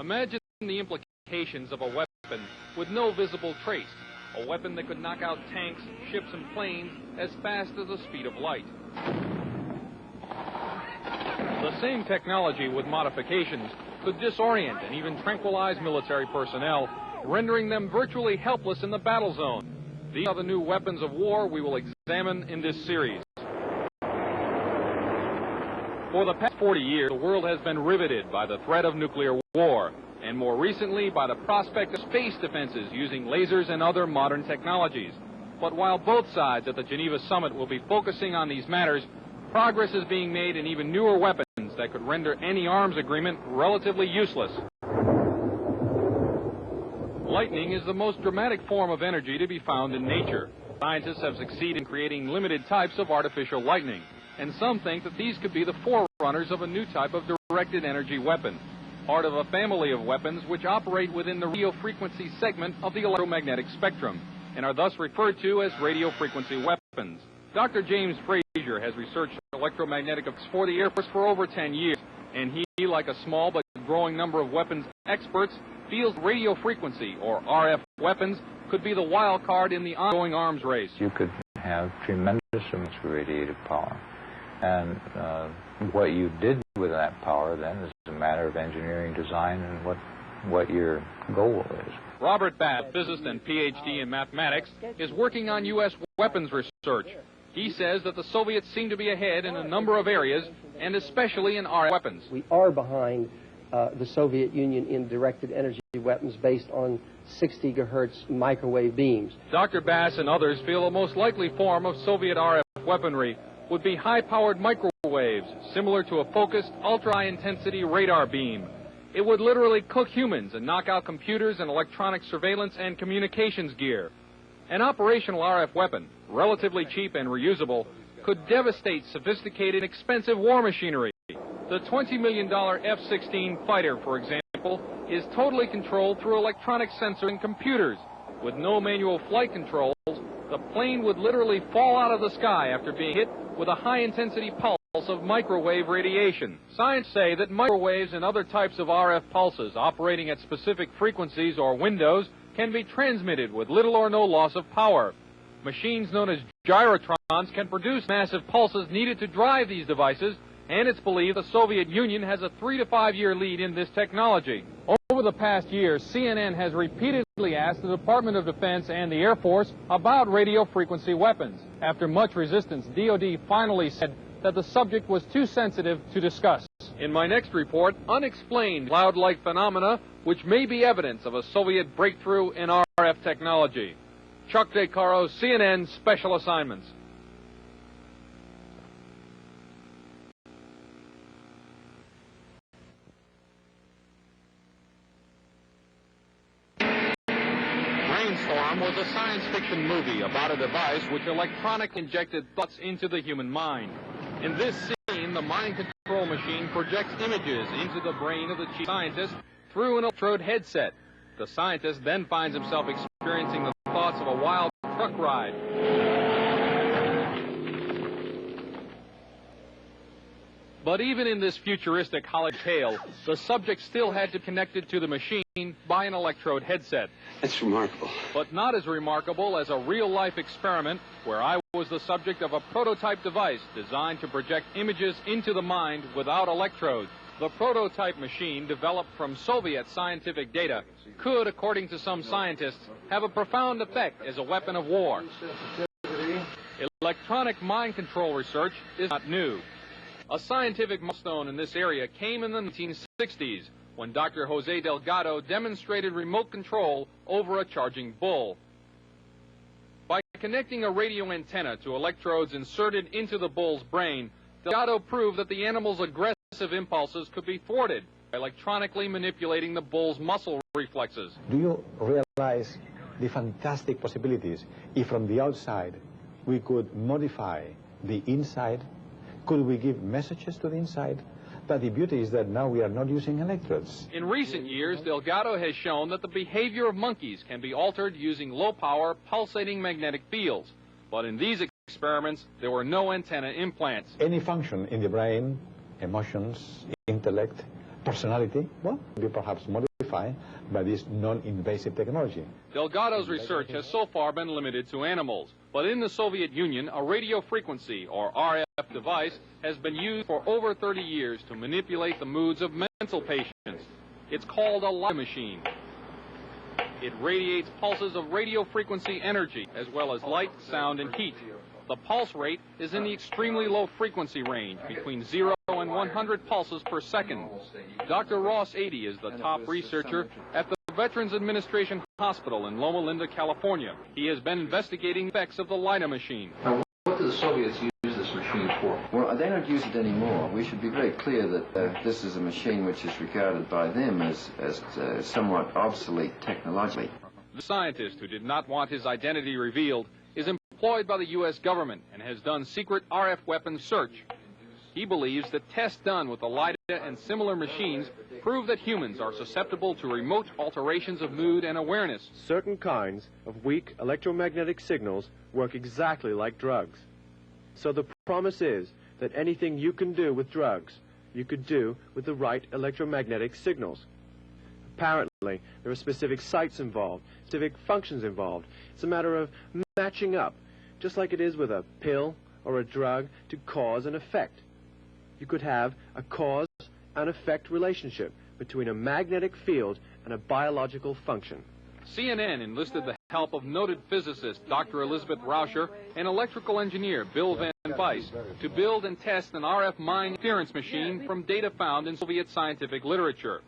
Imagine the implications of a weapon with no visible trace, a weapon that could knock out tanks, ships, and planes as fast as the speed of light. The same technology with modifications could disorient and even tranquilize military personnel, rendering them virtually helpless in the battle zone. These are the new weapons of war we will examine in this series. For the past 40 years, the world has been riveted by the threat of nuclear war, and more recently by the prospect of space defenses using lasers and other modern technologies. But while both sides at the Geneva summit will be focusing on these matters, progress is being made in even newer weapons that could render any arms agreement relatively useless. Lightning is the most dramatic form of energy to be found in nature. Scientists have succeeded in creating limited types of artificial lightning, and some think that these could be the forerunners of a new type of directed energy weapon, part of a family of weapons which operate within the radio frequency segment of the electromagnetic spectrum, and are thus referred to as radio frequency weapons. Dr. James Frazier has researched electromagnetic for the Air Force for over 10 years, and he, like a small but growing number of weapons experts, feels radio frequency, or RF weapons, could be the wild card in the ongoing arms race. You could have tremendous amounts of radiative power, and what you did with that power then is a matter of engineering design and what your goal is. Robert Bass, physicist and PhD in mathematics, is working on U.S. weapons research. He says that the Soviets seem to be ahead in a number of areas, and especially in RF weapons. We are behind the Soviet Union in directed energy weapons based on 60 gigahertz microwave beams. Dr. Bass and others feel the most likely form of Soviet RF weaponry would be high-powered microwaves, similar to a focused, ultra-high-intensity radar beam. It would literally cook humans and knock out computers and electronic surveillance and communications gear. An operational RF weapon, relatively cheap and reusable, could devastate sophisticated, expensive war machinery. The $20 million F-16 fighter, for example, is totally controlled through electronic sensors and computers. With no manual flight controls, the plane would literally fall out of the sky after being hit with a high-intensity pulse of microwave radiation. Scientists say that microwaves and other types of RF pulses operating at specific frequencies or windows can be transmitted with little or no loss of power. Machines known as gyrotrons can produce massive pulses needed to drive these devices, and it's believed the Soviet Union has a 3 to 5 year lead in this technology. Over the past year, CNN has repeatedly asked the Department of Defense and the Air Force about radio frequency weapons. After much resistance, DoD finally said that the subject was too sensitive to discuss. In my next report, unexplained cloud-like phenomena which may be evidence of a Soviet breakthrough in RF technology. Chuck DeCaro, CNN Special Assignments. Brainstorm was a science fiction movie about a device which electronically injected thoughts into the human mind. In this scene, the mind control machine projects images into the brain of the chief scientist through an electrode headset. The scientist then finds himself experiencing the thoughts of a wild truck ride. But even in this futuristic Hollywood tale, the subject still had to be connected to the machine by an electrode headset. That's remarkable. But not as remarkable as a real-life experiment where I was the subject of a prototype device designed to project images into the mind without electrodes. The prototype machine, developed from Soviet scientific data, could, according to some scientists, have a profound effect as a weapon of war. Electronic mind control research is not new. A scientific milestone in this area came in the 1960s when Dr. Jose Delgado demonstrated remote control over a charging bull. By connecting a radio antenna to electrodes inserted into the bull's brain, Delgado proved that the animal's aggressive impulses could be thwarted by electronically manipulating the bull's muscle reflexes. Do you realize the fantastic possibilities if from the outside we could modify the inside? Could we give messages to the inside? But the beauty is that now we are not using electrodes. In recent years, Delgado has shown that the behavior of monkeys can be altered using low-power, pulsating magnetic fields. But in these experiments, there were no antenna implants. Any function in the brain, emotions, intellect, personality, well, could be perhaps modified. modify by this non-invasive technology. Delgado's research has so far been limited to animals, but in the Soviet Union, a radio frequency, or RF device, has been used for over 30 years to manipulate the moods of mental patients. It's called a light machine. It radiates pulses of radio frequency energy, as well as light, sound, and heat. The pulse rate is in the extremely low frequency range, between 0 and 100 pulses per second. Dr. Ross 80 is the top researcher at the Veterans Administration Hospital in Loma Linda, California. He has been investigating the effects of the LIDA machine. Now, what do the Soviets use this machine for? Well, they don't use it anymore. We should be very clear that this is a machine which is regarded by them as somewhat obsolete technologically. The scientist, who did not want his identity revealed, is employed by the U.S. government and has done secret RF weapons search. He believes that tests done with the LIDA and similar machines prove that humans are susceptible to remote alterations of mood and awareness. Certain kinds of weak electromagnetic signals work exactly like drugs. So the promise is that anything you can do with drugs, you could do with the right electromagnetic signals. Apparently, there are specific sites involved, specific functions involved. It's a matter of matching up, just like it is with a pill or a drug, to cause and effect. You could have a cause and effect relationship between a magnetic field and a biological function. CNN enlisted the help of noted physicist Dr. Elizabeth Rauscher and electrical engineer Bill Van Bice to build and test an RF mind interference machine from data found in Soviet scientific literature.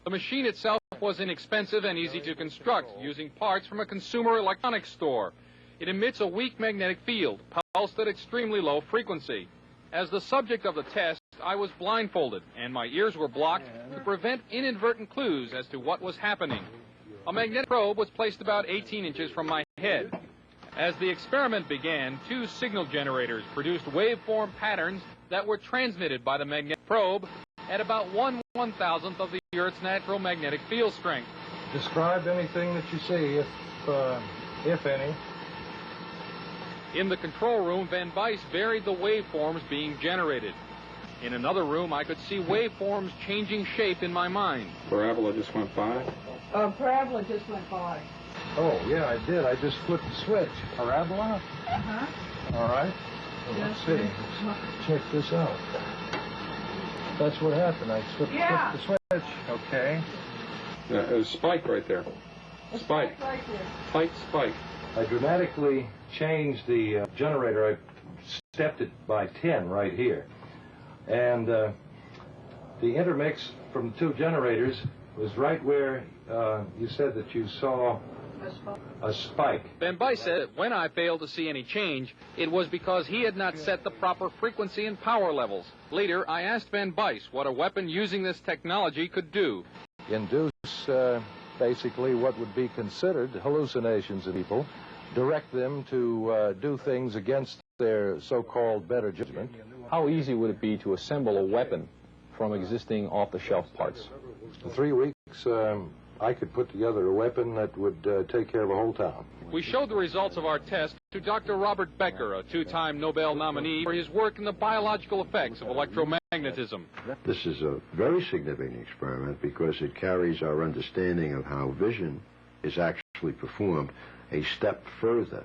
The machine itself was inexpensive and easy to construct, using parts from a consumer electronics store. It emits a weak magnetic field, pulsed at extremely low frequency. As the subject of the test, I was blindfolded, and my ears were blocked to prevent inadvertent clues as to what was happening. A magnetic probe was placed about 18 inches from my head. As the experiment began, two signal generators produced waveform patterns that were transmitted by the magnetic probe at about 1/1000th of the Earth's natural magnetic field strength. Describe anything that you see, if any. In the control room, Van Bice varied the waveforms being generated. In another room, I could see waveforms changing shape in my mind. Parabola just went by. Parabola just went by. Oh, yeah, I did. I just flipped the switch. Parabola? Uh-huh. All right. Well, let's see. Let's check this out. That's what happened. I flipped the switch. Okay. A spike right there. Spike. Right there. Spike. I dramatically changed the generator. I stepped it by 10 right here. And the intermix from the two generators was right where you said that you saw a spike. Van Bice said that when I failed to see any change, it was because he had not set the proper frequency and power levels. Later, I asked Van Bice what a weapon using this technology could do. Induce basically what would be considered hallucinations of people, direct them to do things against their so-called better judgment. How easy would it be to assemble a weapon from existing off-the-shelf parts? In 3 weeks, I could put together a weapon that would take care of a whole town. We showed the results of our test to Dr. Robert Becker, a two-time Nobel nominee for his work in the biological effects of electromagnetism. This is a very significant experiment because it carries our understanding of how vision is actually performed a step further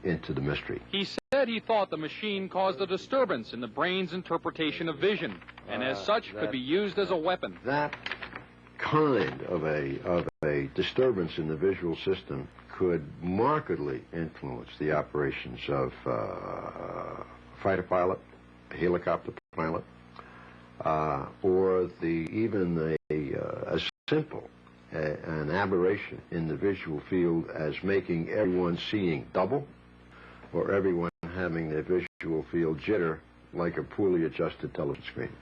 into the mystery. He said he thought the machine caused a disturbance in the brain's interpretation of vision, and as such could be used as a weapon. That kind of a disturbance in the visual system could markedly influence the operations of a fighter pilot, a helicopter pilot, or even a simple an aberration in the visual field as making everyone seeing double, or everyone having their visual field jitter like a poorly adjusted television screen.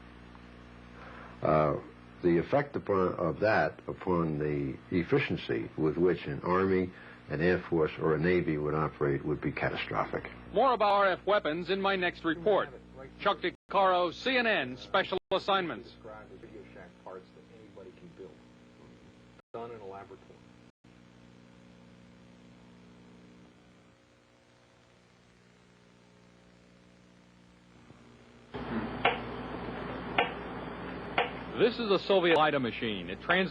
The effect of that upon the efficiency with which an Army, an Air Force, or a Navy would operate would be catastrophic. More about RF weapons in my next report. Chuck DeCaro, CNN, Special Assignments. Parts that anybody can build. Done in a laboratory. This is a Soviet LIDA machine. It transmits